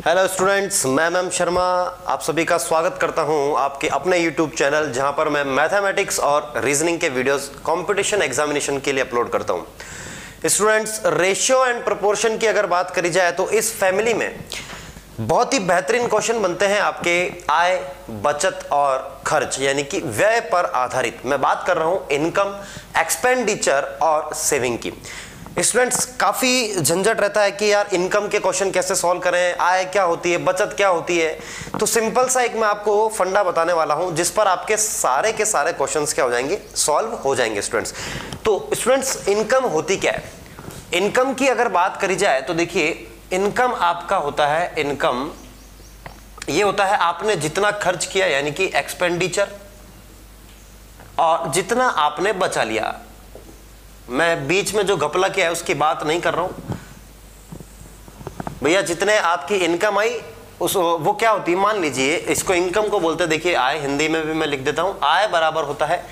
Hello students, मैं ma'am Sharma आप सभी का स्वागत करता हूं आपके अपने यूट्यूब चैनल जहां पर मैं मैथमेटिक्स और रीजनिंग के वीडियोस कंपटीशन एग्जामिनेशन के लिए अपलोड करता हूं। स्टूडेंट्स, रेशियो एंड प्रोपोर्शन की अगर बात करी जाए तो इस फैमिली में बहुत ही बेहतरीन क्वेश्चन बनते हैं आपके आय, बचत और खर्च यानी कि व्यय पर आधारित। मैं बात कर रहा हूं इनकम, एक्सपेंडिचर और सेविंग की। स्टूडेंट्स, काफी झंझट रहता है कि यार इनकम के क्वेश्चन कैसे सॉल्व करें, आय क्या होती है, बचत क्या होती है। तो सिंपल सा एक मैं आपको फंडा बताने वाला हूं जिस पर आपके सारे के सारे क्वेश्चंस क्या हो जाएंगे, सॉल्व हो जाएंगे स्टूडेंट्स। तो स्टूडेंट्स, इनकम होती क्या है? इनकम की अगर बात करी जाए तो देखिए, इनकम आपका होता है, इनकम ये होता है आपने जितना खर्च किया यानी कि एक्सपेंडिचर, और जितना आपने बचा लिया। मैं बीच में जो घपला किया है उसकी बात नहीं कर रहा हूं भैया। जितने आपकी इनकम आई उस वो क्या होती है, मान लीजिए इसको इनकम को बोलते हैं, देखिए आय, हिंदी में भी मैं लिख देता हूं, आय बराबर होता है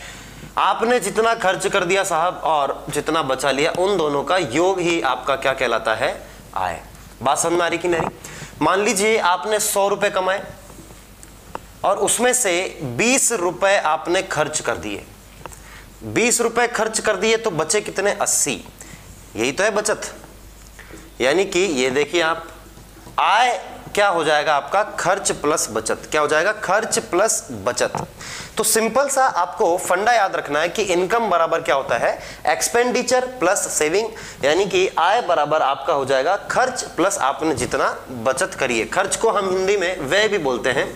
आपने जितना खर्च कर दिया साहब और जितना बचा लिया, उन दोनों का योग ही आपका क्या कहलाता है, आय। बात समझ में आ रही कि नहीं? मान लीजिए आपने 100 रुपए कमाए और उसमें से 20 रुपए आपने खर्च कर दिए। 20 रुपए खर्च कर दिए तो बचे कितने, 80। यही तो है बचत। यानी कि ये देखिए आप, आय क्या हो जाएगा आपका, खर्च प्लस बचत। क्या हो जाएगा, खर्च प्लस बचत। तो सिंपल सा आपको फंडा याद रखना है कि इनकम बराबर क्या होता है, एक्सपेंडिचर प्लस सेविंग, यानी कि आय बराबर आपका हो जाएगा खर्च प्लस आपने जितना बचत करी है। खर्च को हम हिंदी में व्यय भी बोलते हैं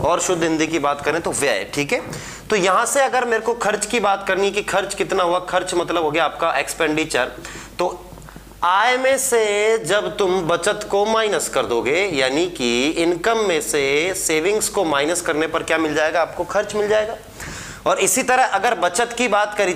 और शुद्ध हिंदी की बात करें तो व्यय, ठीक है। तो यहां से अगर मेरे को खर्च की बात करनी है कि खर्च कितना हुआ, खर्च मतलब हो गया आपका एक्सपेंडिचर। तो आय में से जब तुम बचत को माइनस कर दोगे, यानी कि इनकम में से सेविंग्स को माइनस करने पर क्या मिल जाएगा, आपको खर्च मिल जाएगा। और इसी तरह अगर बचत की बात करी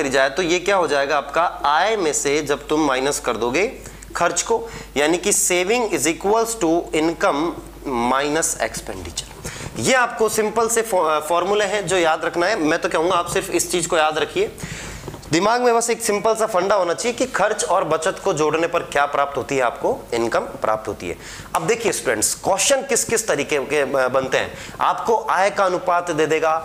जाए तो ये क्या हो जाएगा आपका, आय में से जब तुम माइनस कर दोगे खर्च को, यानी कि saving is equals to income minus expenditure. ये आपको सिंपल से फॉर्मूले हैं जो याद रखना है। मैं तो कहूंगा आप सिर्फ इस चीज को याद रखिए, दिमाग में बस एक सिंपल सा फंडा होना चाहिए कि खर्च और बचत को जोड़ने पर क्या प्राप्त होती है, आपको इनकम प्राप्त होती है। अब देखिए स्टूडेंट्स, क्वेश्चन किस किस तरीके के बनते हैं। आपको आय का अनुपात दे देगा,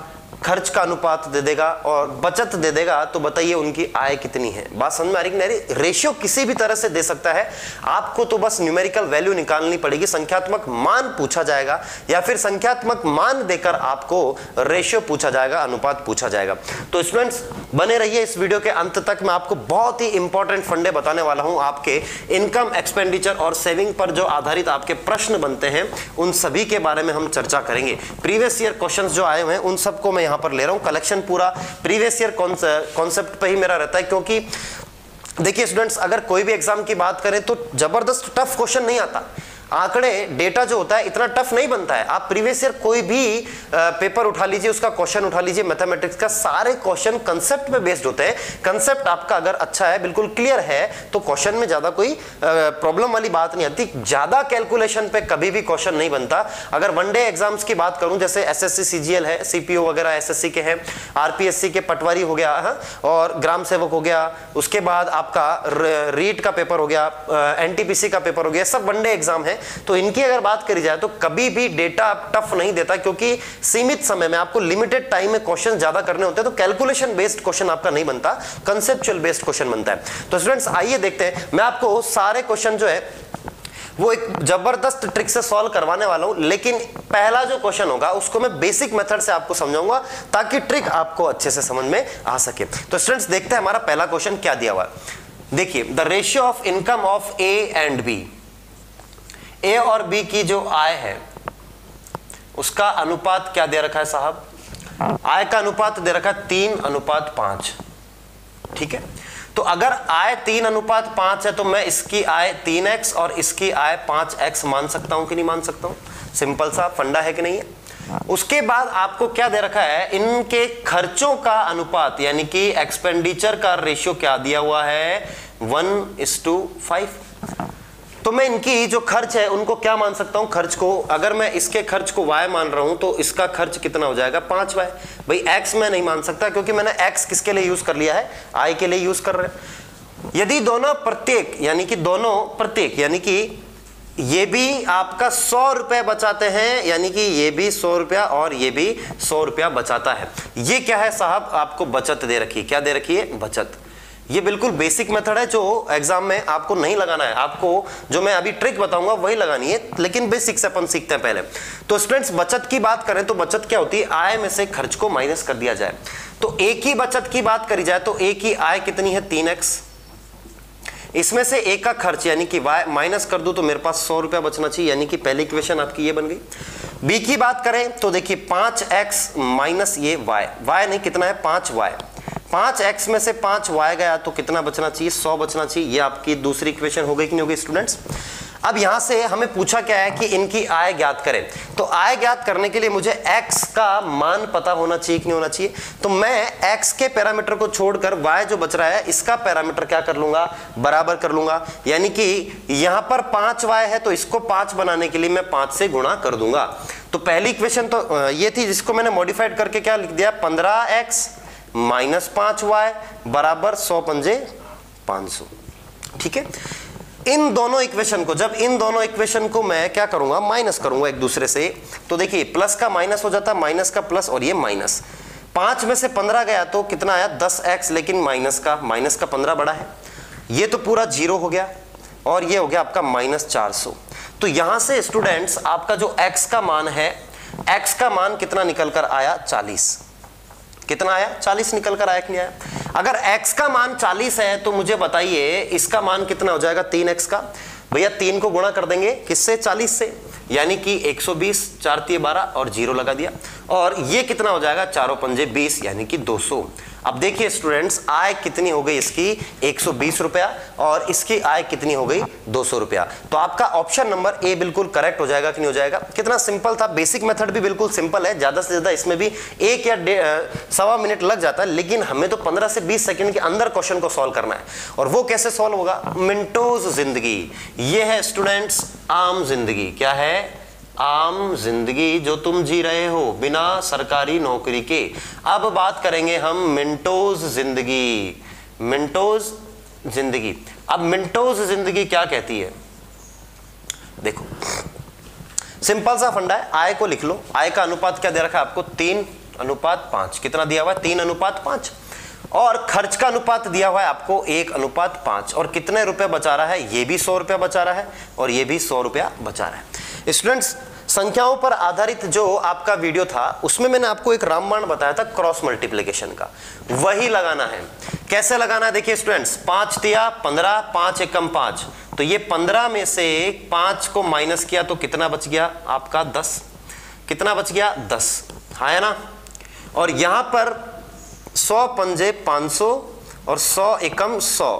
खर्च का अनुपात दे देगा और बचत दे देगा, तो बताइए उनकी आय कितनी है। बात समझ में आ रही कि नहीं? रेशियो किसी भी तरह से दे सकता है, आपको तो बस न्यूमेरिकल वैल्यू निकालनी पड़ेगी, संख्यात्मक मान पूछा जाएगा या फिर संख्यात्मक मान देकर आपको रेशियो पूछा जाएगा, अनुपात पूछा जाएगा। तो स्टूडेंट्स बने रहिए इस वीडियो के अंत तक। मैं आपको बहुत ही इंपॉर्टेंट फंडे बताने वाला हूं, आपके इनकम, एक्सपेंडिचर और सेविंग पर जो आधारित आपके प्रश्न बनते हैं उन सभी के बारे में हम चर्चा करेंगे। प्रीवियस ईयर क्वेश्चंस जो आए हुए हैं उन सबको मैं यहां पर ले रहा हूं। कलेक्शन पूरा प्रीवियस ईयर कॉन्सेप्ट पे ही मेरा रहता है, क्योंकि देखिए स्टूडेंट्स, अगर कोई भी एग्जाम की बात करें तो जबरदस्त टफ क्वेश्चन नहीं आता। आंकड़े, डेटा जो होता है इतना टफ नहीं बनता है। आप प्रीवियस ईयर कोई भी पेपर उठा लीजिए, उसका क्वेश्चन उठा लीजिए मैथमेटिक्स का, सारे क्वेश्चन कंसेप्ट पे बेस्ड होते हैं। कंसेप्ट आपका अगर अच्छा है, बिल्कुल क्लियर है, तो क्वेश्चन में ज्यादा कोई प्रॉब्लम वाली बात नहीं आती। ज्यादा कैलकुलेशन पे कभी भी क्वेश्चन नहीं बनता। अगर वनडे एग्जाम्स की बात करूं, जैसे एसएससी सीजीएल है, सीपीओ वगैरह एसएससी के हैं, आरपीएससी के पटवारी हो गया और ग्राम सेवक हो गया, उसके बाद आपका रीट का पेपर हो गया, एनटीपीसी का पेपर हो गया, सब वनडे एग्जाम है। तो इनकी अगर बात करी जाए तो कभी भी डेटा टफ नहीं देता, क्योंकि सीमित समय में आपको लिमिटेड टाइम में क्वेश्चन ज्यादा करने होते हैं। तो कैलकुलेशन बेस्ड क्वेश्चन आपका नहीं बनता, कंसेप्चुअल बेस्ड क्वेश्चन बनता है। तो स्टूडेंट्स आइए देखते हैं, मैं आपको सारे क्वेश्चन जो है वो एक जबरदस्त ट्रिक से सॉल्व करवाने वाला हूं। लेकिन पहला जो क्वेश्चन होगा उसको मैं बेसिक मेथड से आपको समझाऊंगा ताकि ट्रिक आपको अच्छे से समझ में आ सके। तो स्टूडेंट्स देखते हैं हमारा पहला क्वेश्चन क्या दिया हुआ है। देखिए, the ratio of income of A and B, A और बी की जो आय है उसका अनुपात क्या दे रखा है साहब, आय का अनुपात दे रखा है 3:5। ठीक है, तो अगर आय 3:5 है तो मैं इसकी आय 3x और इसकी आय 5x मान सकता हूं कि नहीं मान सकता हूं? सिंपल सा फंडा है कि नहीं है। उसके बाद आपको क्या दे रखा है, इनके खर्चों का अनुपात यानी कि एक्सपेंडिचर का रेशियो क्या दिया हुआ है, 1:5। तो मैं इनकी जो खर्च है उनको क्या मान सकता हूं, खर्च को, अगर मैं इसके खर्च को y मान रहा हूं तो इसका खर्च कितना हो जाएगा, 5y। भाई x मैं नहीं मान सकता, क्योंकि मैंने x किसके लिए यूज कर लिया है, i के लिए यूज कर रहे हैं। यदि दोनों प्रत्येक यानी कि ये भी आपका 100 रुपए बचाते हैं, यानी कि ये भी 100 रुपया और ये भी 100 रुपया बचाता है। ये क्या है साहब, आपको बचत दे रखी है। क्या दे रखी है? बचत। ये बिल्कुल बेसिक मेथड है जो एग्जाम में आपको नहीं लगाना है, आपको जो मैं अभी ट्रिक बताऊंगा वही लगानी है, लेकिन बेसिक से अपन सीखते हैं पहले। तो स्टूडेंट्स बचत की बात करें तो बचत क्या होती है? आय में से खर्च को माइनस कर दिया जाए। तो एक ही बचत की बात करी जाए तो एक ही आय कितनी है? 3x, इसमें से एक का खर्च यानी कि y माइनस कर दूं तो मेरे पास 100 रुपया बचना चाहिए, यानी कि पहली इक्वेशन आपकी ये बन गई। b की बात करें तो देखिए 5x माइनस ये y नहीं कितना है? 5y। 5x में से 5y गया तो कितना बचना चाहिए? 100 बचना चाहिए। ये आपकी दूसरी इक्वेशन हो गई कि नहीं हो गई स्टूडेंट्स? अब यहां से हमें पूछा क्या है कि इनकी आय ज्ञात करें। तो आय ज्ञात करने के लिए मुझे x का मान पता होना चाहिए कि नहीं होना चाहिए? तो मैं x के पैरामीटर को छोड़कर y जो बच रहा है इसका पैरामीटर क्या कर लूंगा? बराबर कर लूंगा। यानी कि यहां पर 5y है तो इसको 5 बनाने के लिए मैं 5 से गुणा कर दूंगा। तो पहली इक्वेशन तो ये थी जिसको मैंने मॉडिफाइड करके क्या लिख दिया? 15x माइनस 5y बराबर 100 पंजे 500। ठीक है, इन दोनों इक्वेशन को, जब इन दोनों इक्वेशन को मैं क्या करूंगा? माइनस करूंगा एक दूसरे से, तो देखिए प्लस का माइनस हो जाता है, माइनस का प्लस और ये माइनस। 5 में से 15 गया तो कितना आया? 10x, लेकिन माइनस का 15 बड़ा है, ये तो पूरा 0 हो गया और ये हो गया आपका -400। तो यहां से स्टूडेंट्स आपका जो x का मान है, x का मान कितना निकल कर आया? 40। कितना आया? 40 निकल कर आया कि नहीं आया? अगर x का मान 40 है तो मुझे बताइए इसका मान कितना हो जाएगा? 3x का। भैया 3 को गुणा कर देंगे किससे? 40 से, यानी कि 120, 4 × 12 और 0 लगा दिया। और ये कितना हो जाएगा? 4 पंजे 20 यानी कि 200। अब देखिए स्टूडेंट्स आय कितनी हो गई इसकी? 120 रुपया और इसकी आय कितनी हो गई? 200 रुपया। तो आपका ऑप्शन नंबर ए बिल्कुल करेक्ट हो जाएगा कि नहीं हो जाएगा? कितना सिंपल था, बेसिक मेथड भी बिल्कुल सिंपल है, ज्यादा से ज्यादा इसमें भी 1 या 1.25 मिनट लग जाता है, लेकिन हमें तो 15 से 20 सेकंड के अंदर क्वेश्चन को सॉल्व करना है। और वो कैसे सॉल्व होगा? मिनटोज जिंदगी, ये है स्टूडेंट्स आम जिंदगी। क्या है? आम जिंदगी जो तुम जी रहे हो बिना सरकारी नौकरी के। अब बात करेंगे हम मिनटोज जिंदगी। मिनटोज जिंदगी, अब मिनटोज जिंदगी क्या कहती है? देखो सिंपल सा फंडा है, आय को लिख लो। आय का अनुपात क्या दे रखा है आपको? 3:5। कितना दिया हुआ है? 3:5। और खर्च का अनुपात दिया हुआ है आपको 1:5। और कितने रुपए बचा रहा है? ये भी 100 रुपया बचा रहा है और ये भी 100 रुपया बचा रहा है। स्टूडेंट्स संख्याओं पर आधारित जो आपका वीडियो था उसमें मैंने आपको एक रामबाण बताया था क्रॉस मल्टीप्लिकेशन का, वही लगाना है। कैसे लगाना है? देखिए स्टूडेंट्स 5 तिया 15, 5 एकम 5, तो ये 15 में से 5 को माइनस किया तो कितना बच गया आपका? 10। कितना बच गया? 10, है ना? और यहां पर 100 पंजे 500 और 100 एकम 100।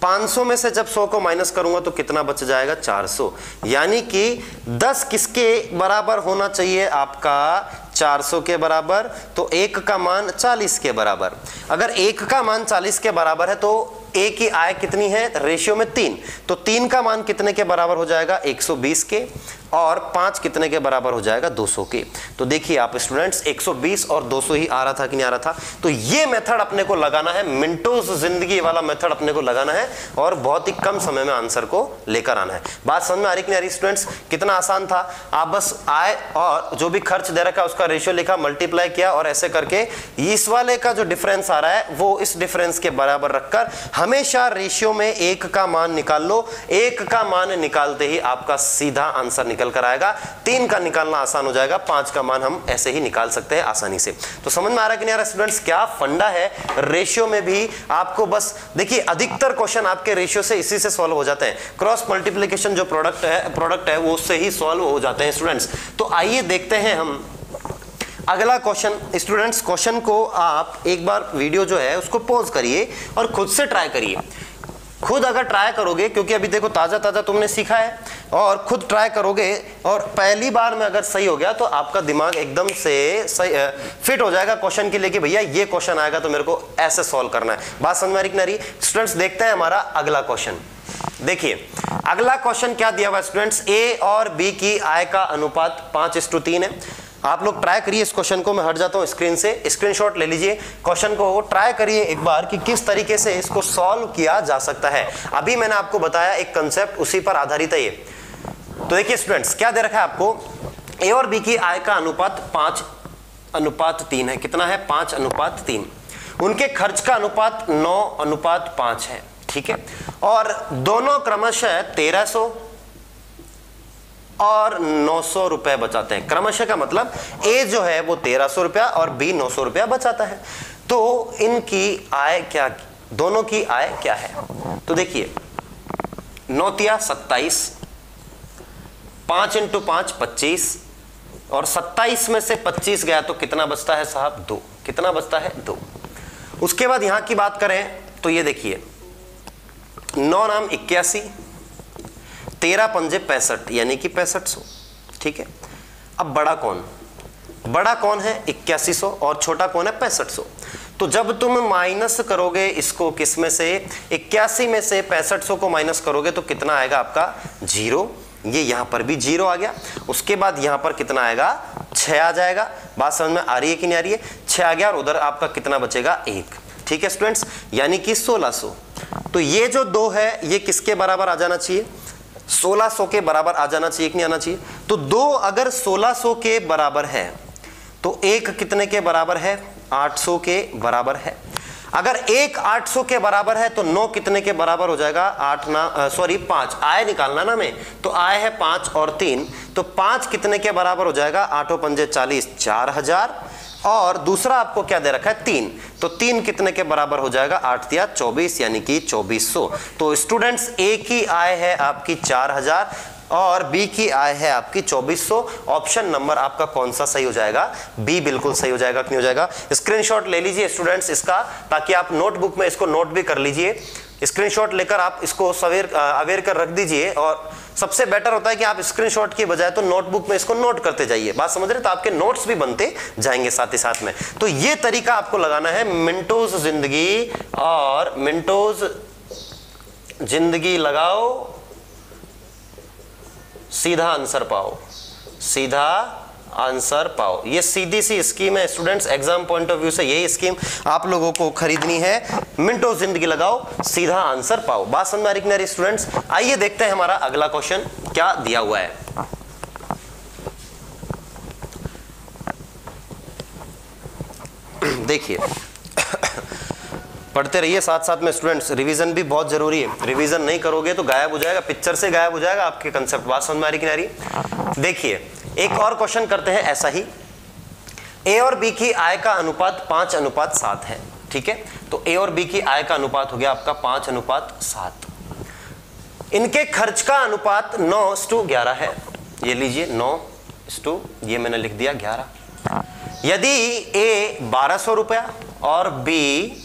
500 में से जब 100 को माइनस करूंगा तो कितना बच जाएगा? 400। यानी कि 10 किसके बराबर होना चाहिए आपका? 400 के बराबर। तो 1 का मान 40 के बराबर। अगर 1 का मान 40 के बराबर है तो a की आय कितनी है? रेशियो में 3। तो 3 का मान कितने के बराबर हो जाएगा? 120 के। और 5 कितने के बराबर हो जाएगा? 200 के। तो देखिए आप स्टूडेंट्स 120 और 200 ही आ रहा था कि नहीं आ रहा था? तो ये मेथड अपने को लगाना है, मिनटोज जिंदगी वाला मेथड अपने को लगाना है और बहुत ही कम समय में आंसर को लेकर आना है। बात समझ में आ रही कि नहीं आ रही स्टूडेंट्स? कितना आसान था। आप बस आय और जो भी खर्च दे रखा है उसका रेशियो लिखा, मल्टीप्लाई किया और ऐसे करके इस वाले का जो डिफरेंस आ रहा है वो इस डिफरेंस के बराबर रखकर हमेशा रेशियो में 1 का मान निकाल लो। 1 का मान निकालते ही आपका सीधा आंसर निकल कर आएगा। 3 का निकालना आसान हो जाएगा, 5 का मान हम ऐसे ही निकाल सकते हैं आसानी से। तो समझ में आ रहा है कि नहीं आ रहा स्टूडेंट्स? क्या फंडा है रेशियो में भी। आपको बस देखिए अधिकतर क्वेश्चन आपके रेशियो से इसी से सॉल्व हो जाते हैं। क्रॉस मल्टीप्लिकेशन जो प्रोडक्ट है वो उससे ही सॉल्व हो जाते हैं स्टूडेंट्स। तो आइए देखते हैं हम अगला क्वेश्चन। स्टूडेंट्स क्वेश्चन को आप एक बार वीडियो जो है उसको पॉज करिए और खुद से ट्राई करिए। खुद अगर ट्राई करोगे, क्योंकि अभी देखो ताजा ताजा तुमने सीखा है, और खुद ट्राई करोगे और पहली बार में अगर सही हो गया तो आपका दिमाग एकदम से सही फिट हो जाएगा क्वेश्चन के लिए कि भैया ये क्वेश्चन आएगा तो मेरे को ऐसे सॉल्व करना है। बात समझ में आ रही? स्टूडेंट्स देखते हैं हमारा अगला क्वेश्चन। देखिए अगला क्वेश्चन क्या दिया हुआ स्टूडेंट्स? ए और बी की आय का अनुपात 5:3 है। आप लोग ट्राई करिए इस क्वेश्चन को। मैं हट जाता हूं स्क्रीन से, स्क्रीनशॉट ले लीजिए, क्वेश्चन को ट्राई करिए एक बार कि किस तरीके से इसको सॉल्व किया जा सकता है। अभी मैंने आपको बताया एक कंसेप्ट, उसी पर आधारित है ये। तो देखिए स्टूडेंट्स क्या दे रखा है आपको, ए और बी की आय का अनुपात 5:3 है। कितना है? 5:3। उनके खर्च का अनुपात 9:5 है। ठीक है, और दोनों क्रमशः 1300 और 900 रुपए बचाते हैं। क्रमशः का मतलब ए जो है वो 1300 रुपया और बी 900 रुपया बचाता है। तो इनकी आय क्या, दोनों की आय क्या है? तो देखिए 9 27, 5 × 5 25, और 27 में से 25 गया तो कितना बचता है साहब? 2। कितना बचता है? 2। उसके बाद यहां की बात करें तो ये देखिए 9 नाम 81, 13 पंजे 65, यानी कि 6500। ठीक है, अब बड़ा कौन? बड़ा कौन है? 8100, और छोटा कौन है? 6500। तो जब तुम माइनस करोगे इसको किस में से? 81 में से 6500 को माइनस करोगे तो कितना आएगा आपका? 0। ये यहां पर भी 0 आ गया। उसके बाद यहां पर कितना आएगा? 6 आ जाएगा। बात समझ में आ रही है कि नहीं आ रही है? 6 आ गया, और उधर आपका कितना बचेगा? 1। ठीक है स्टूडेंट्स, यानी कि 1600। तो ये जो 2 है ये किसके बराबर आ जाना चाहिए? 1600 के बराबर आ जाना चाहिए कि नहीं आना चाहिए? तो 2 अगर 1600 के बराबर है तो 1 कितने के बराबर है? 800 के बराबर है। अगर 1 800 के बराबर है तो 9 कितने के बराबर हो जाएगा? 5 आय निकालना ना में, तो आय है 5 और 3, तो 5 कितने के बराबर हो जाएगा? 8 पंजे 40, 4000, और दूसरा आपको क्या दे रखा है? 3, तो 3 कितने के बराबर हो जाएगा? 8 × 24, यानी कि 2400। तो स्टूडेंट्स ए की आय है आपकी 4000 और बी की आय है आपकी 2400। ऑप्शन नंबर आपका कौन सा सही हो जाएगा? बी बिल्कुल सही हो जाएगा कि नहीं हो जाएगा? स्क्रीनशॉट ले लीजिए स्टूडेंट्स इसका, ताकि आप नोटबुक में इसको नोट भी कर लीजिए। स्क्रीनशॉट लेकर आप इसको अवेयर कर रख दीजिए, और सबसे बेटर होता है कि आप स्क्रीनशॉट की बजाय तो नोटबुक में इसको नोट करते जाइए। बात समझ रहे? तो आपके नोट्स भी बनते जाएंगे साथ ही साथ में। तो ये तरीका आपको लगाना है, मिनटोज जिंदगी और मिनटोज जिंदगी लगाओ, सीधा आंसर पाओ, सीधा आंसर पाओ। ये सीधी सी स्कीम है students, exam point of view से यही स्कीम आप लोगों को खरीदनी है। मिनटों जिंदगी लगाओ, सीधा आंसर पाओ। बात समझ में आ रही स्टूडेंट्स? आइए देखते हैं हमारा अगला क्वेश्चन क्या दिया हुआ है। देखिए पढ़ते रहिए साथ साथ में स्टूडेंट्स, रिवीजन भी बहुत जरूरी है। रिवीजन नहीं करोगे तो गायब हो जाएगा, पिक्चर से गायब हो जाएगा आपके कंसेप्ट। बात समझ में आ रही कि नहीं आ रही? देखिए एक और क्वेश्चन करते हैं ऐसा ही। ए और बी की आय का अनुपात 5:7 है। ठीक है, तो ए और बी की आय का अनुपात हो गया आपका 5:7। इनके खर्च का अनुपात 9:11 है। ये लीजिए 9:, ये मैंने लिख दिया 11। यदि ए 1200 रुपया और बी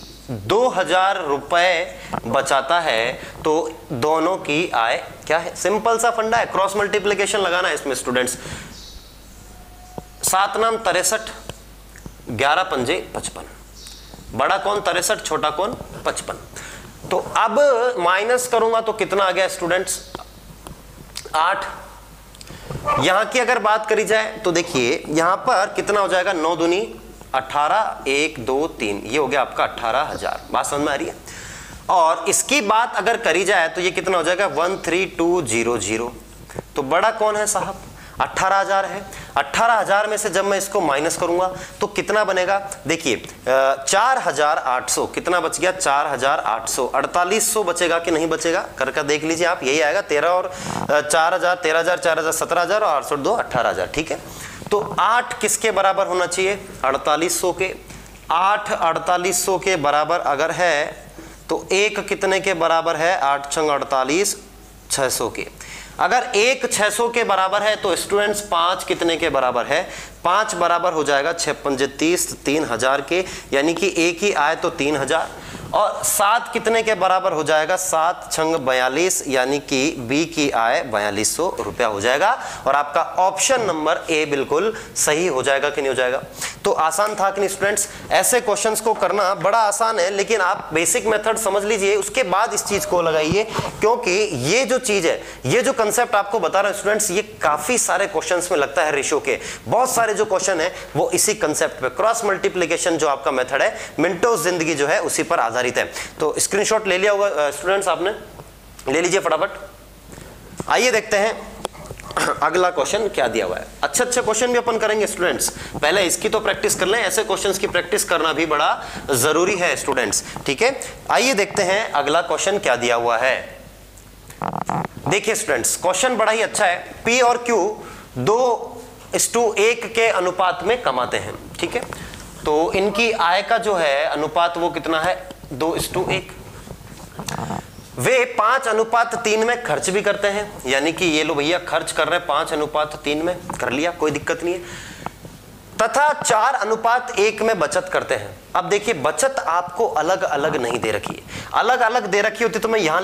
2000 रुपए बचाता है तो दोनों की आय क्या है? सिंपल सा फंडा है, क्रॉस मल्टीप्लिकेशन लगाना है इसमें स्टूडेंट्स। 7 नाम 63, 11 पंजे 55। बड़ा कौन? 63, छोटा कौन? 55। तो अब माइनस करूंगा तो कितना आ गया स्टूडेंट्स? 8। यहां की अगर बात करी जाए तो देखिए यहां पर कितना हो जाएगा? 9 दूनी 18, 1 2 3, ये हो गया आपका 18,000। बात समझ में आ रही है? और इसकी बात अगर करी जाए तो ये कितना हो जाएगा? 13200। तो बड़ा कौन है साहब? 18,000 है। 18,000 में से जब मैं इसको माइनस करूंगा तो कितना बनेगा? देखिए 4,800, कितना बच गया? 4,800। 4,800 बचेगा कि नहीं बचेगा? करके देख लीजिए आप, यही आएगा। 13 और 4,000, 13,000, 4,000, 17,000 और 8 2 18,000। ठीक है, तो 8 किसके बराबर होना चाहिए? 4,800 के। 8 4,800 के बराबर अगर है तो 1 कितने के बराबर है? 8 × 48, 600 के। अगर 1 600 के बराबर है तो स्टूडेंट्स 5 कितने के बराबर है? 5 बराबर हो जाएगा 6 पंजे 30, 3,000 के, यानी कि ए की आय तो 3,000। और 7 कितने के बराबर हो जाएगा? 7 × 42, यानी कि बी की आय 4200 रुपया हो जाएगा। और आपका ऑप्शन नंबर ए बिल्कुल सही हो जाएगा कि नहीं हो जाएगा? तो आसान था कि नहीं स्टूडेंट्स? ऐसे क्वेश्चंस को करना बड़ा आसान है, लेकिन आप बेसिक मेथड समझ लीजिए, उसके बाद इस चीज को लगाइए, क्योंकि ये जो चीज है, ये जो कंसेप्ट आपको बता रहा हूं स्टूडेंट्स, ये काफी सारे क्वेश्चंस में लगता है। रेशो के बहुत सारे जो क्वेश्चन है वो इसी कंसेप्ट पे, क्रॉस मल्टीप्लिकेशन जो आपका मेथड है, मिनटों जिंदगी जो है उसी पर आधारित है। तो स्क्रीनशॉट ले लिया होगा स्टूडेंट्स, आपने ले लीजिए फटाफट। आइए देखते हैं अगला क्वेश्चन क्या दिया हुआ है। अच्छे अच्छे क्वेश्चन भी अपन करेंगे स्टूडेंट्स, पहले इसकी तो प्रैक्टिस कर लें, ऐसे क्वेश्चंस की प्रैक्टिस करना भी बड़ा जरूरी है स्टूडेंट्स, ठीक है। आइए देखते हैं अगला क्वेश्चन क्या दिया हुआ है। देखिए स्टूडेंट्स, क्वेश्चन बड़ा ही अच्छा है। P और Q 2:1 के अनुपात में कमाते हैं, ठीक है। तो इनकी आय का जो है अनुपात वो कितना है, 2:1। वे 5:3 में खर्च भी करते हैं, यानी कि ये लो भैया खर्च कर रहे हैं 5:3 में, कर लिया, कोई दिक्कत नहीं है। तथा 4:1 में बचत करते हैं। अब देखिए बचत आपको अलग अलग नहीं दे रखी है, अलग अलग दे रखी होती तो मैं यहां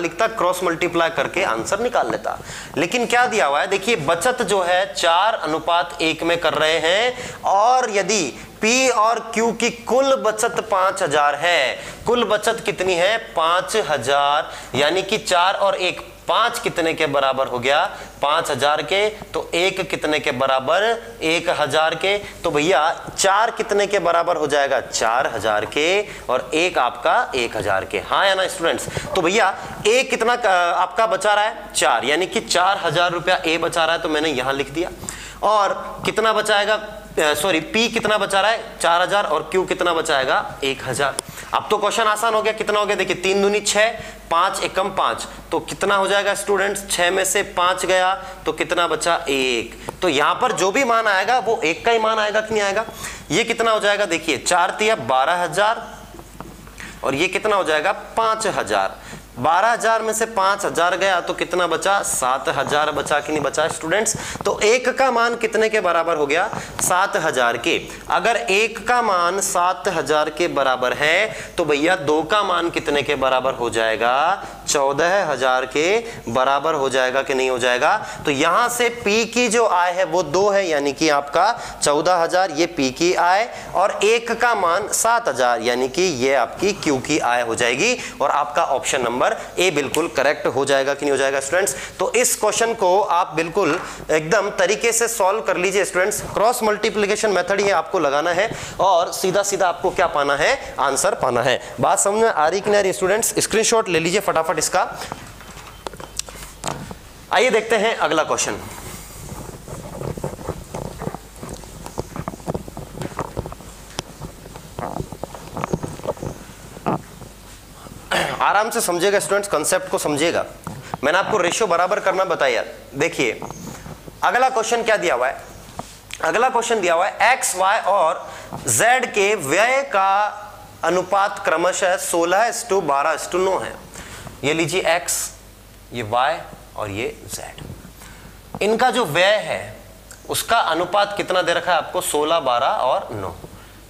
लिखता क्रॉस मल्टीप्लाई करके आंसर निकाल लेता, लेकिन क्या दिया हुआ है, देखिए बचत जो है 4:1 में कर रहे हैं, और यदि P और Q की कुल बचत 5000 है, कुल बचत कितनी है 5000, यानी कि 4 और 1 5 कितने के बराबर हो गया 5000 के, तो 1 कितने के बराबर 1000 के, तो भैया 4 कितने के बराबर हो जाएगा 4000 के, और 1 आपका 1000 के, हाँ या ना स्टूडेंट्स। तो भैया A कितना आपका बचा रहा है 4, यानी कि 4000 रुपया A बचा रहा है, तो मैंने यहां लिख दिया। और कितना बचाएगा, सॉरी P कितना बचा रहा है 4000, और Q कितना बचाएगा 1000। अब तो क्वेश्चन आसान हो गया, कितना हो गया देखिए 3 दूनी 6, 5 एकम 5, तो कितना हो जाएगा स्टूडेंट्स, 6 में से 5 गया तो कितना बचा 1। तो यहां पर जो भी मान आएगा वो 1 का ही मान आएगा कि नहीं आएगा। ये कितना हो जाएगा देखिए 4 तिया 12000, और ये कितना हो जाएगा 5000। 12000 में से 5000 गया तो कितना बचा 7000 बचा कि नहीं बचा स्टूडेंट्स। तो 1 का मान कितने के बराबर हो गया 7000 के। अगर 1 का मान 7000 के बराबर है तो भैया 2 का मान कितने के बराबर हो जाएगा 14000 के बराबर हो जाएगा कि नहीं हो जाएगा। तो यहां से P की जो आय है वो 2 है, यानी कि आपका 14000 ये P की आय, और 1 का मान 7000 यानी कि ये आपकी Q की आय हो जाएगी, और आपका ऑप्शन नंबर ए बिल्कुल करेक्ट हो जाएगा कि नहीं हो जाएगा स्टूडेंट्स। तो इस क्वेश्चन को आप बिल्कुल एकदम तरीके से सॉल्व कर लीजिए स्टूडेंट्स। क्रॉस मल्टीप्लिकेशन मेथड ही आपको लगाना है, और सीधा सीधा आपको क्या पाना है आंसर पाना है। बात समझ में आ रही कि नहीं आ रही स्टूडेंट्स, स्क्रीनशॉट ले लीजिए फटाफट इसका। आइए देखते हैं अगला क्वेश्चन। आराम से समझिएगा स्टूडेंट्स, कंसेप्ट को समझिएगा। मैंने आपको रेशियो बराबर करना बताया। देखिए अगला क्वेश्चन क्या दिया हुआ है, अगला क्वेश्चन दिया हुआ है x, y और z के व्यय का अनुपात क्रमशः 16:12:9 है। ये लीजिए x, ये y और ये z, इनका जो व्यय है उसका अनुपात कितना दे रखा है आपको 16, 12 और 9,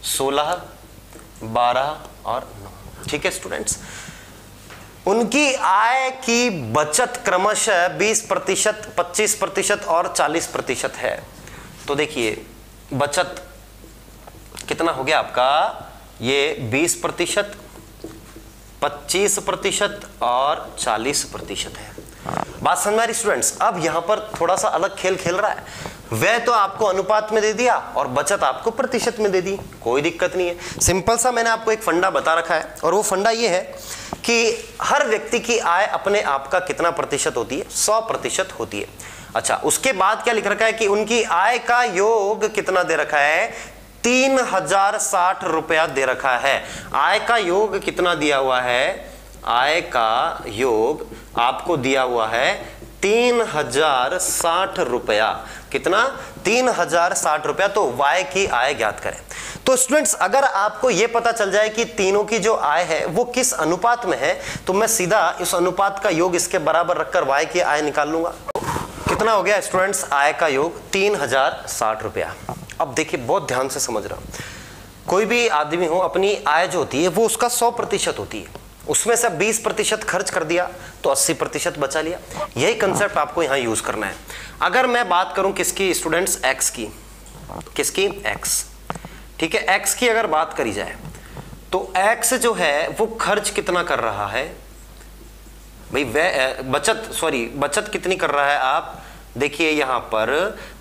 16, 12 और 9, ठीक है स्टूडेंट्स। उनकी आय की बचत क्रमशः 20%, 25% और 40% है। तो देखिए बचत कितना हो गया आपका, ये 20%, 25% और 40% है। बात समझ में आ रही स्टूडेंट्स। अब यहां पर थोड़ा सा अलग खेल खेल रहा है। व्यय तो आपको अनुपात में दे दिया और बचत आपको प्रतिशत में दे दी, कोई दिक्कत नहीं है। सिंपल सा मैंने आपको एक फंडा बता रखा है, और वो फंडा ये है कि हर व्यक्ति की आय अपने आप का कितना प्रतिशत होती है 100% होती है। अच्छा, उसके बाद क्या लिख रखा है कि उनकी आय का योग कितना दे रखा है 3060 रुपया दे रखा है। आय का योग कितना दिया हुआ है, आय का योग आपको दिया हुआ है 3060 रुपया। कितना 3060 रुपया। तो y की आय ज्ञात करें। तो स्टूडेंट्स अगर आपको यह पता चल जाए कि तीनों की जो आय है वो किस अनुपात में है, तो मैं सीधा इस अनुपात का योग इसके बराबर रखकर y की आय निकाल लूंगा। कितना हो गया स्टूडेंट्स, आय का योग 3060 रुपया। अब देखिए बहुत ध्यान से समझ रहा हूं, कोई भी आदमी हो अपनी आय जो होती है वो उसका 100% होती है, उसमें से 20% खर्च कर दिया तो 80% बचा लिया। यही कंसेप्ट आपको यहां यूज करना है। अगर मैं बात करूं किसकी स्टूडेंट्स, x की, किसकी x, ठीक है, x की अगर बात करी जाए तो x जो है वो खर्च कितना कर रहा है भाई, बचत कितनी कर रहा है आप देखिए यहां पर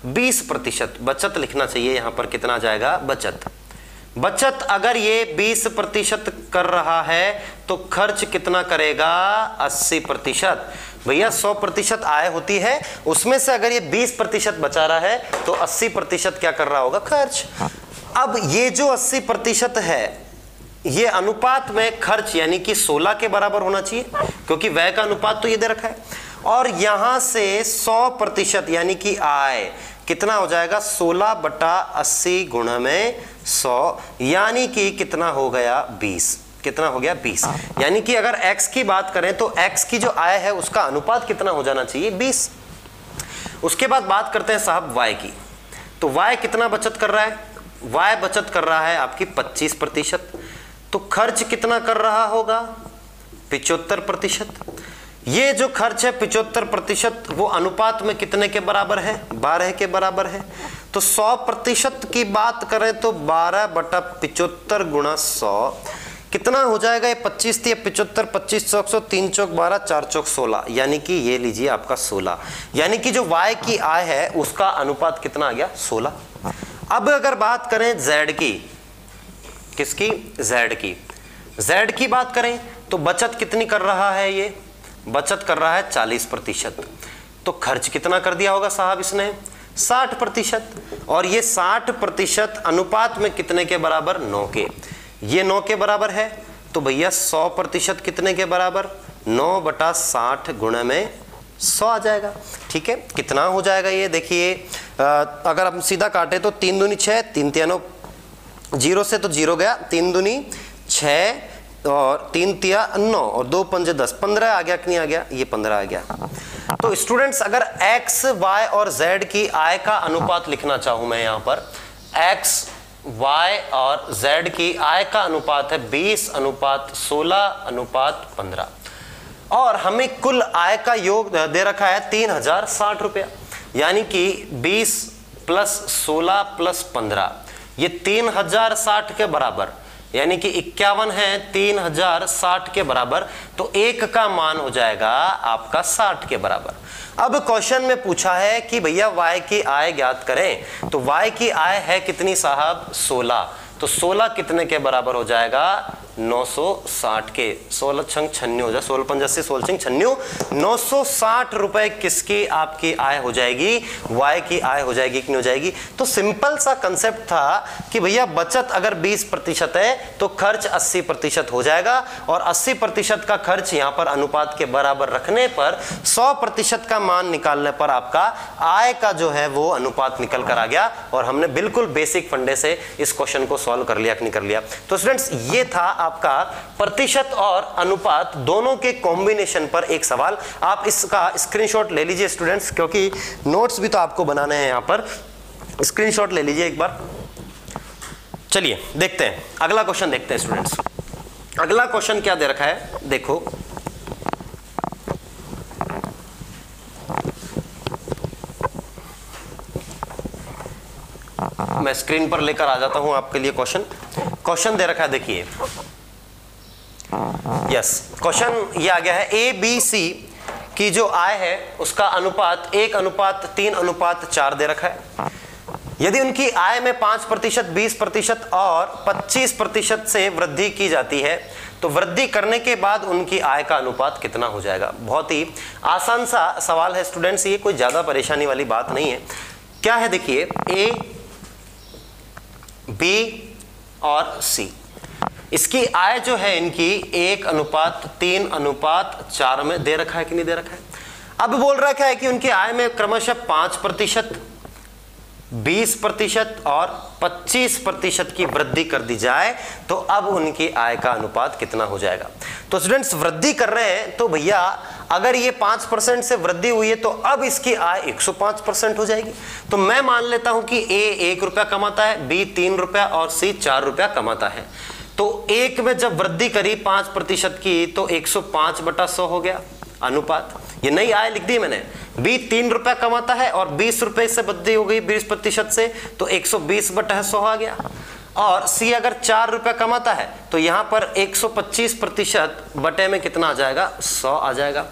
20%, बचत लिखना चाहिए यहां पर, कितना आ जाएगा बचत अगर ये 20% कर रहा है तो खर्च कितना करेगा 80%। भैया 100% आय होती है, उसमें से अगर ये 20% बचा रहा है तो 80% क्या कर रहा होगा, खर्च। अब ये जो 80% है ये अनुपात में खर्च यानी कि 16 के बराबर होना चाहिए, क्योंकि व्यय का अनुपात तो ये दे रखा है। और यहां से 100% यानी कि आय कितना हो जाएगा, 16/80 गुणा में 100, यानी कि कितना हो गया, 20। कितना हो गया, 20। यानी कि अगर x की बात करें तो x की जो आय है उसका अनुपात कितना हो जाना चाहिए, 20। उसके बाद बात करते हैं साहब y की। तो y कितना बचत कर रहा है, y बचत कर रहा है आपकी 25%। तो खर्च कितना कर रहा होगा, 75%। ये जो खर्च है 75% वो अनुपात में कितने के बराबर है, 12 के बराबर है। तो 100% की बात करें तो 12/75 गुणा 100 कितना हो जाएगा, ये 25 थी, 75, 25 चौक 100, 3 चौक 12, 4 चौक 16, यानी कि ये लीजिए आपका 16। यानी कि जो y की आय है उसका अनुपात कितना आ गया, 16। अब अगर बात करें z की, किसकी, z की, z की बात करें तो बचत कितनी कर रहा है, ये बचत कर रहा है 40%। तो खर्च कितना कर दिया होगा साहब इसने, 60%। और ये 60% अनुपात में कितने के बराबर, 9 के। ये 9 के बराबर है, तो भैया 100% कितने के बराबर, 9/60 गुणा में 100 आ जाएगा। ठीक है, कितना हो जाएगा ये देखिए, अगर हम सीधा काटे तो 3 दूनी 6, 3 तिया 9, 0 से तो 0 गया, 3 दूनी 6 और 3 तिया 9 और 2 पंजे 10, 15 आ गया कि नहीं आ गया, ये 15 आ गया। तो स्टूडेंट्स अगर x, y और z की आय का अनुपात लिखना चाहूं मैं यहां पर, x, y और z की आय का अनुपात है 20:16:15 और हमें कुल आय का योग दे रखा है 3060 रुपया, यानी कि 20 + 16 + 15 ये 3060 के बराबर, यानी कि 51 है 3060 के बराबर। तो एक का मान हो जाएगा आपका 60 के बराबर। अब क्वेश्चन में पूछा है कि भैया y की आय ज्ञात करें, तो y की आय है कितनी साहब, 16। तो 16 कितने के बराबर हो जाएगा, 960 के, 16 छंग 96 हो जाए, 16 पंजा से 16 छंग 96, 960 रुपए किसकी आपकी आय हो जाएगी, y की आय हो जाएगी कि नहीं हो जाएगी। तो सिंपल सा कंसेप्ट था कि भैया बचत अगर 20% है तो खर्च 80% हो जाएगा, और 80% का खर्च यहाँ पर अनुपात के बराबर रखने पर 100% का मान निकालने पर आपका आय का जो है वो अनुपात निकल कर आ गया, और हमने बिल्कुल बेसिक फंडे से इस क्वेश्चन को सॉल्व कर लिया कि नहीं कर लिया। तो स्टूडेंट्स ये था आपका प्रतिशत और अनुपात दोनों के कॉम्बिनेशन पर एक सवाल। आप इसका स्क्रीनशॉट ले लीजिए स्टूडेंट्स, क्योंकि नोट्स भी तो आपको बनाने हैं, यहां पर स्क्रीनशॉट ले लीजिए एक बार। चलिए देखते हैं अगला क्वेश्चन, देखते हैं स्टूडेंट्स अगला क्वेश्चन क्या दे रखा है। देखो मैं स्क्रीन पर लेकर आ जाता हूं आपके लिए। क्वेश्चन दे रखा है, देखिए यस, क्वेश्चन ये आ गया है, ABC की जो आय है उसका अनुपात 1:3:4 दे रखा है। यदि उनकी आय में 5%, 20% और 25% से वृद्धि की जाती है तो वृद्धि करने के बाद उनकी आय का अनुपात कितना हो जाएगा। बहुत ही आसान सा सवाल है स्टूडेंट्स, ये कोई ज्यादा परेशानी वाली बात नहीं है। क्या है देखिए, A, B और C, इसकी आय जो है इनकी 1:3:4 में दे रखा है कि नहीं दे रखा है। अब बोल रखा है कि उनकी आय में क्रमशः 5%, 20% और 25% की वृद्धि कर दी जाए तो अब उनकी आय का अनुपात कितना हो जाएगा। तो स्टूडेंट्स वृद्धि कर रहे हैं तो भैया अगर ये 5% से वृद्धि हुई है तो अब इसकी आय 105% हो जाएगी। तो मैं मान लेता हूं कि A 1 रुपया कमाता है, B 3 रुपया और C 4 रुपया कमाता है। तो एक में जब वृद्धि करी 5% की तो 105/100 हो गया अनुपात। ये नई आय लिख दी मैंने। B 3 रुपया कमाता है और 20 रुपए से वृद्धि हो गई 20% से तो 120/100 आ गया। और C अगर 4 रुपया कमाता है तो यहां पर 125% बटे में कितना आ जाएगा, 100 आ जाएगा।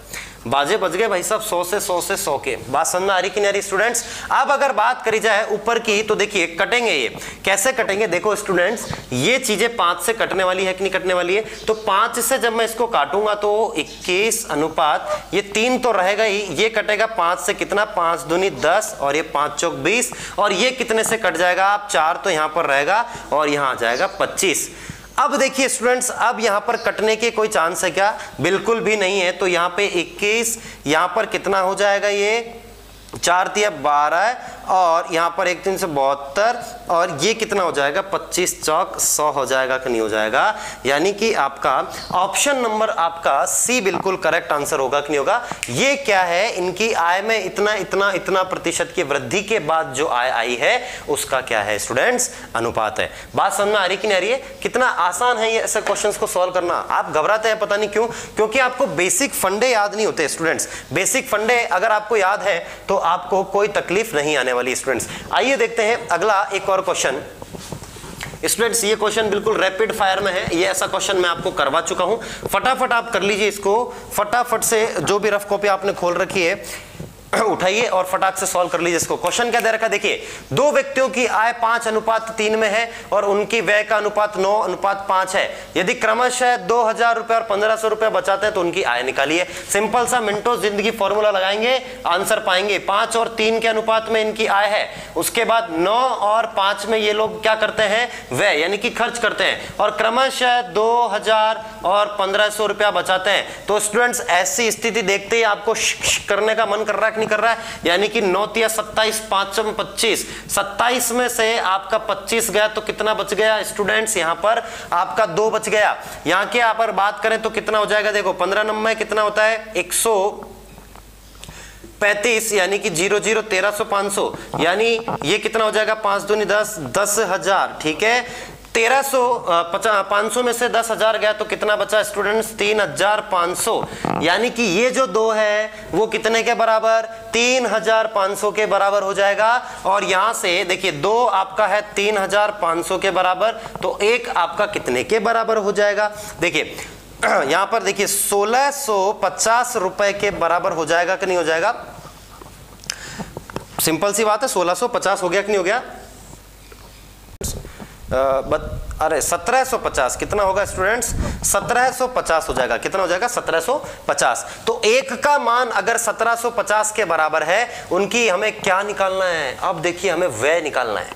बाजे बज गए भाई साहब 100 से 100 से 100 के। बात समझ में आ रही कि नहीं आ रही स्टूडेंट्स? अब अगर बात करी जाए ऊपर की तो देखिए कटेंगे, ये कैसे कटेंगे देखो स्टूडेंट्स, ये चीजें 5 से कटने वाली है कि नहीं कटने वाली है? तो 5 से जब मैं इसको काटूंगा तो 21 अनुपात ये 3 तो रहेगा ही, ये कटेगा 5 से कितना, 5 दूनी 10 और ये 5 चौक 20 और ये कितने से कट जाएगा आप 4 तो यहां पर रहेगा और यहां आ जाएगा 25। अब देखिए स्टूडेंट्स, अब यहां पर कटने के कोई चांस है क्या? बिल्कुल भी नहीं है। तो यहां पे 21, यहां पर कितना हो जाएगा, ये 4 तिया 12 और यहां पर 1 3 से 72 और ये कितना हो जाएगा 25 चौक 100 हो जाएगा कि नहीं हो जाएगा? यानी कि आपका ऑप्शन नंबर आपका सी बिल्कुल करेक्ट आंसर होगा कि नहीं होगा? ये क्या है, इनकी आय में इतना इतना इतना प्रतिशत की वृद्धि के बाद जो आय आई है उसका क्या है स्टूडेंट्स? अनुपात है। बात समझ में आ रही कि नहीं आ रही है? कितना आसान है ये ऐसे क्वेश्चंस को सॉल्व करना। आप घबराते हैं पता नहीं क्यों, क्योंकि आपको बेसिक फंडे याद नहीं होते स्टूडेंट्स। बेसिक फंडे अगर आपको याद है तो आपको कोई तकलीफ नहीं आने वाली स्टूडेंट्स। आइए देखते हैं अगला एक और क्वेश्चन स्टूडेंट्स। ये क्वेश्चन बिल्कुल रैपिड फायर में है, ये ऐसा क्वेश्चन मैं आपको करवा चुका हूं। फटाफट आप कर लीजिए इसको, फटाफट से जो भी रफ कॉपी आपने खोल रखी है उठाइए और फटाक से सॉल्व कर लीजिए इसको। क्वेश्चन क्या दे रखा है देखिए, दो व्यक्तियों की आय 5:3 में है और उनकी व्यय का अनुपात 9:5 है। यदि क्रमशः 2000 रुपए और 1500 रुपए बचाते हैं तो उनकी आय निकालिए। सिंपल सा मिनटों जिंदगी फॉर्मूला लगाएंगे, आंसर पाएंगे। 5 और 3 के अनुपात में इनकी आय है, उसके बाद 9 और 5 में ये लोग क्या करते हैं, व्यय यानी कि खर्च करते हैं, और क्रमशः 2000 और 1500 रुपया बचाते हैं। तो स्टूडेंट्स ऐसी स्थिति देखते ही आपको करने का मन कर रहा है नहीं कर रहा है, यानी कि 9 तिया 27, 5 25, 27 में से आपका 25 गया तो कितना बच गया स्टूडेंट्स? यहां पर आपका 2 बच गया। यहां के आप बात करें तो कितना हो जाएगा, देखो 15 नंबर में कितना होता है 135, यानी कि 0 0 1300 500, यानी ये कितना हो जाएगा 5 दूनी 10, 10,000। ठीक है, 500 में से 10,000 गया तो कितना बचा स्टूडेंट्स? 3,500, यानी कि ये जो 2 है वो कितने के बराबर? 3,500 के बराबर हो जाएगा। और यहां से देखिए 2 आपका है 3,500 के बराबर, तो 1 आपका कितने के बराबर हो जाएगा? देखिए यहां पर देखिए 1650 रुपए के बराबर हो जाएगा कि नहीं हो जाएगा? सिंपल सी बात है, 1650 हो गया कि नहीं हो गया? अरे 1750 कितना होगा स्टूडेंट्स? 1750 हो जाएगा। कितना हो जाएगा? 1750। तो 1 का मान अगर 1750 के बराबर है, उनकी हमें क्या निकालना है? अब देखिए हमें व्यय निकालना है।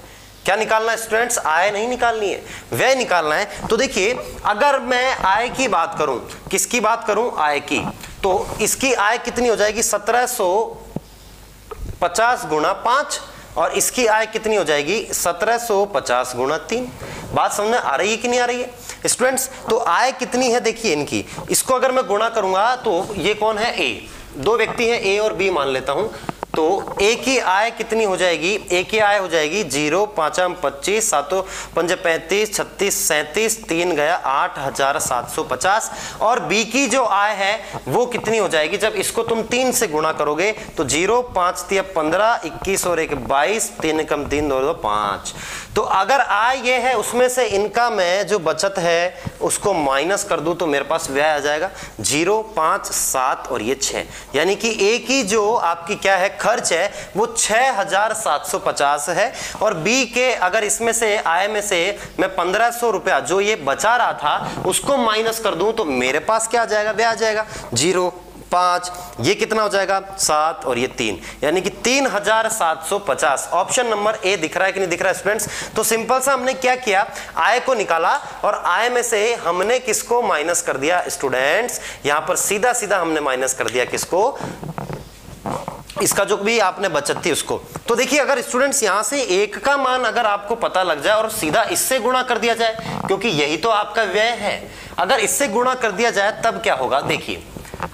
क्या निकालना है स्टूडेंट्स? आय नहीं निकालनी है, व्यय निकालना है। तो देखिए अगर मैं आय की बात करूं, किसकी बात करूं? आय की। तो इसकी आय कितनी हो जाएगी? 1750 गुणा 5, और इसकी आय कितनी हो जाएगी? 1750 गुणा 3। बात समझ में आ रही है कि नहीं आ रही है स्टूडेंट्स? तो आय कितनी है देखिए इनकी, इसको अगर मैं गुणा करूंगा तो ये कौन है? ए। 2 व्यक्ति हैं ए और बी मान लेता हूं। तो ए की आय कितनी हो जाएगी? ए की आय हो जाएगी 0 5 25 7 5 35 36 37, 3 गया 8,750। और बी की जो आय है वो कितनी हो जाएगी? जब इसको तुम 3 से गुणा करोगे तो 0 5 3 15 21 और 1 22, 3 कम 3 2 2 5। तो अगर आय ये है, उसमें से इनका मैं जो बचत है उसको माइनस कर दूं तो मेरे पास व्यय आ जाएगा 0 5 7 और ये 6, यानी कि ए की जो आपकी क्या है खर्च है वो 6,750 है। और बी के अगर इसमें से आय में से मैं 1500 रुपया जो ये बचा रहा था उसको माइनस कर दूं तो मेरे पास क्या आ जाएगा? व्यय आ जाएगा 0 5, ये कितना हो जाएगा 7 और ये 3, यानी कि 3,750। ऑप्शन नंबर ए दिख रहा है कि नहीं दिख रहा है स्टूडेंट्स? तो सिंपल सा हमने क्या किया, आय को निकाला और आय में से हमने किसको माइनस कर दिया स्टूडेंट्स? यहां पर सीधा सीधा हमने माइनस कर दिया किसको? इसका जो भी आपने बचत थी उसको। तो देखिए अगर स्टूडेंट्स यहां से 1 का मान अगर आपको पता लग जाए और सीधा इससे गुणा कर दिया जाए, क्योंकि यही तो आपका व्यय है, अगर इससे गुणा कर दिया जाए तब क्या होगा? देखिए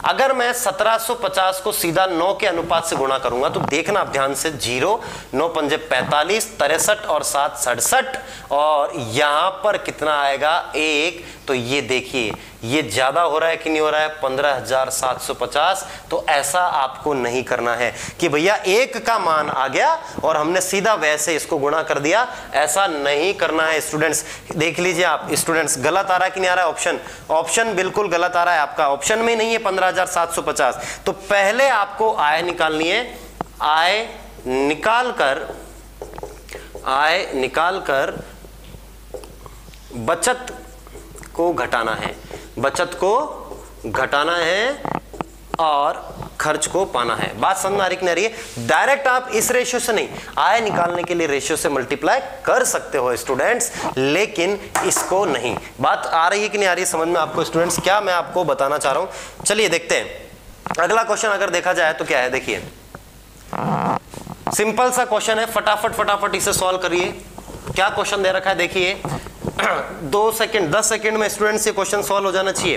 अगर मैं 1750 को सीधा 9 के अनुपात से गुणा करूंगा तो देखना आप ध्यान से, 0 9 5 45, 63 और 7 67, और यहां पर कितना आएगा? 1। तो ये देखिए ये ज्यादा हो रहा है कि नहीं हो रहा है? 15,750। तो ऐसा आपको नहीं करना है कि भैया 1 का मान आ गया और हमने सीधा वैसे इसको गुणा कर दिया, ऐसा नहीं करना है स्टूडेंट्स। देख लीजिए आप स्टूडेंट्स, गलत आ रहा है कि नहीं आ रहा है? ऑप्शन बिल्कुल गलत आ रहा है आपका। ऑप्शन में नहीं है 15,000। 11,750। तो पहले आपको आय निकालनी है, आय निकाल कर बचत को घटाना है, बचत को घटाना है और खर्च को पाना है। बात समझ में आ रही कि नहीं आ रही है? डायरेक्ट आप इस रेशियो से नहीं, आय निकालने के लिए रेशियो से मल्टीप्लाई कर सकते हो स्टूडेंट्स, लेकिन इसको नहीं। बात आ रही है कि नहीं आ रही है समझ में आपको स्टूडेंट्स? क्या मैं आपको बताना चाह रहा हूं, चलिए देखते हैं। अगला क्वेश्चन अगर देखा जाए तो क्या है, देखिए सिंपल सा क्वेश्चन है, फटाफट इसे सॉल्व करिए। क्या क्वेश्चन दे रखा है देखिए, 2 सेकंड 10 सेकंड में स्टूडेंट्स ये क्वेश्चन सॉल्व हो जाना चाहिए,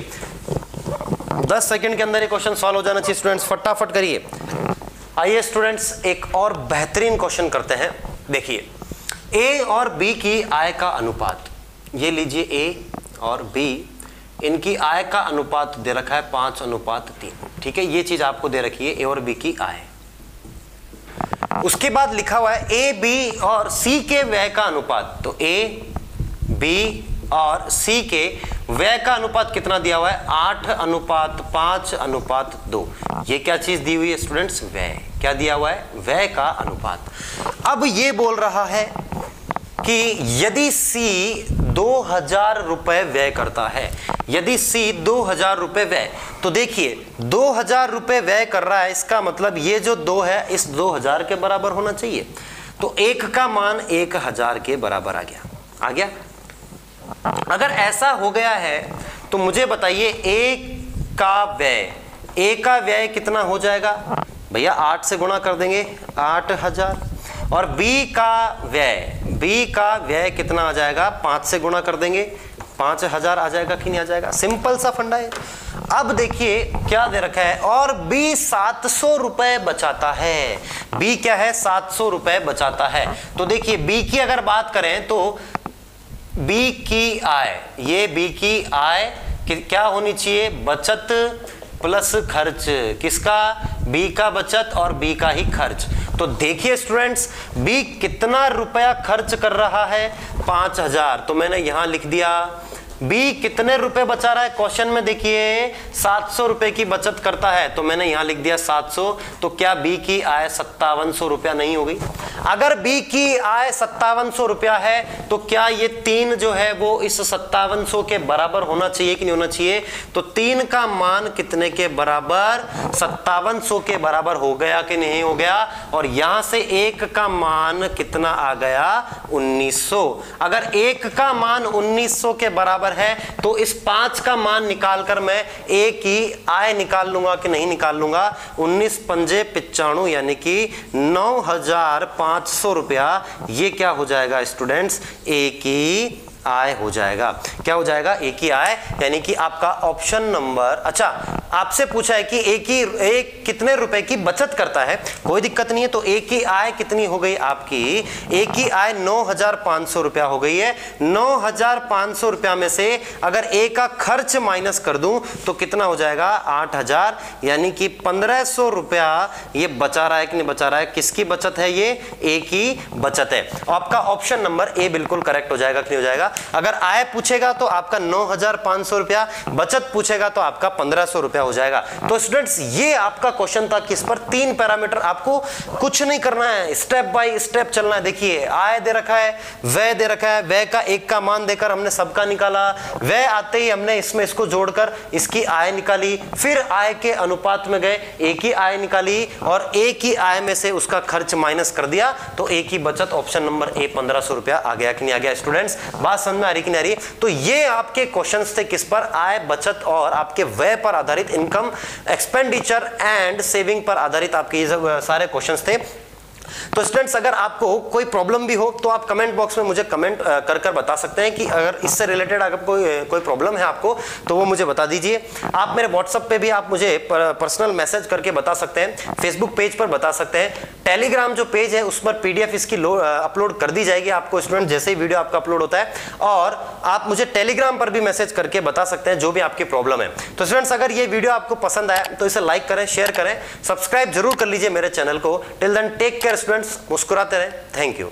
10 सेकंड के अंदर ये क्वेश्चन सॉल्व हो जाना चाहिए स्टूडेंट्स, फटाफट करिए। आइए स्टूडेंट्स एक और बेहतरीन क्वेश्चन करते हैं। देखिए ए और बी की आय का अनुपात, ये लीजिए ए और बी, इनकी आय का अनुपात दे रखा है 5:3। ठीक है, ये चीज आपको दे रखी है ए और बी की आय। उसके बाद लिखा हुआ है ए बी और सी के व्यय का अनुपात, तो ए बी और सी के व्यय का अनुपात कितना दिया हुआ है, 8:5:2। ये क्या चीज दी हुई है स्टूडेंट्स, व्यय। क्या दिया हुआ है, व्यय का अनुपात। अब ये बोल रहा है कि यदि सी 2000 रुपए व्यय करता है, यदि सी 2000 रुपए व्यय, तो देखिए 2000 रुपए व्यय कर रहा है, इसका मतलब ये जो 2 है इस 2000 के बराबर होना चाहिए। तो 1 का मान 1000 के बराबर आ गया। अगर ऐसा हो गया है तो मुझे बताइए ए का व्यय कितना हो जाएगा भैया, 8 से गुणा कर देंगे 8000, और बी का व्यय कितना आ जाएगा, 5 से गुणा कर देंगे 5000 आ जाएगा कि नहीं आ जाएगा? सिंपल सा फंडा है। अब देखिए क्या दे रखा है, और बी 700 रुपए बचाता है। बी क्या है, 700 रुपए बचाता है। तो देखिए बी की अगर बात करें तो बी की आय, ये बी की आय क्या होनी चाहिए, बचत प्लस खर्च। किसका, बी का बचत और बी का ही खर्च। तो देखिए स्टूडेंट्स बी कितना रुपया खर्च कर रहा है, 5000। तो मैंने यहां लिख दिया बी कितने रुपए बचा रहा है, क्वेश्चन में देखिए 700 रुपए की बचत करता है, तो मैंने यहां लिख दिया 700। तो क्या बी की आय 5700 रुपया नहीं हो गई? अगर बी की आय 5700 रुपया है तो क्या ये 3 जो है वो इस 5700 के बराबर होना चाहिए कि नहीं होना चाहिए? तो 3 का मान कितने के बराबर, 5700 के बराबर हो गया कि नहीं हो गया? और यहां से 1 का मान कितना आ गया, 1900। अगर 1 का मान 1900 के बराबर है तो इस 5 का मान निकालकर मैं ए की आय निकाल लूंगा कि नहीं निकाल लूंगा? 19 पंजे 95 यानी कि 9500 रुपया, ये क्या हो जाएगा स्टूडेंट्स, ए की आय हो जाएगा। क्या हो जाएगा, ए की आय, यानी कि आपका ऑप्शन नंबर। अच्छा आपसे पूछा है कि ए कितने रुपए की बचत करता है, कोई दिक्कत नहीं है। तो ए की आय कितनी हो गई आपकी, ए की आय 9500 रुपया हो गई है। 9500 रुपया में से अगर ए का खर्च माइनस कर दूं तो कितना हो जाएगा, 8000, यानी कि 1500 रुपया ये बचा रहा है कि नहीं बचा रहा है? किसकी बचत है ये, ए की बचत है। आपका ऑप्शन नंबर ए बिल्कुल करेक्ट हो जाएगा कि नहीं हो जाएगा? अगर आय पूछेगा तो आपका 9500 रुपया, बचत पूछेगा तो आपका 1500 रुपया हो जाएगा। तो स्टूडेंट्स ये आपका क्वेश्चन था, किस पर, 3 पैरामीटर। आपको कुछ नहीं करना है, स्टेप बाय स्टेप चलना है। देखिए आय दे रखा है, व्यय दे रखा है, व्यय का 1 का मान देकर हमने सबका निकाला, व्यय आते ही हमने इसमें इसको जोड़कर इसकी आय निकाली, फिर आय के अनुपात में गए, ए की आय निकाली और ए की आय में से उसका खर्च माइनस कर दिया, तो ए की बचत ऑप्शन नंबर ए 1500 रुपया आ गया कि नहीं आ गया स्टूडेंट्स? बात समझ में आ रही कि नहीं आ रही? तो ये आपके क्वेश्चंस थे किस पर, आय, बचत और आपके व्यय पर आधारित, इनकम, एक्सपेंडिचर एंड सेविंग पर आधारित आपके ये सारे क्वेश्चंस थे। तो स्टूडेंट्स अगर आपको कोई प्रॉब्लम भी हो तो आप कमेंट बॉक्स में मुझे कमेंट कर बता सकते हैं कि अगर इससे रिलेटेड अगर कोई प्रॉब्लम है आपको तो वो मुझे बता दीजिए। आप मेरे व्हाट्सएप पे भी आप मुझे पर्सनल मैसेज करके बता सकते हैं, फेसबुक पेज पर बता सकते हैं, टेलीग्राम जो पेज है उस पर पीडीएफ इसकी अपलोड कर दी जाएगी आपको स्टूडेंट, जैसे ही वीडियो आपका अपलोड होता है। और आप मुझे टेलीग्राम पर भी मैसेज करके बता सकते हैं जो भी आपकी प्रॉब्लम है। तो स्टूडेंट्स अगर ये वीडियो आपको पसंद आया तो इसे लाइक करें, शेयर करें, सब्सक्राइब जरूर कर लीजिए मेरे चैनल को। Till then take care students, मुस्कुराते रहें। Thank you.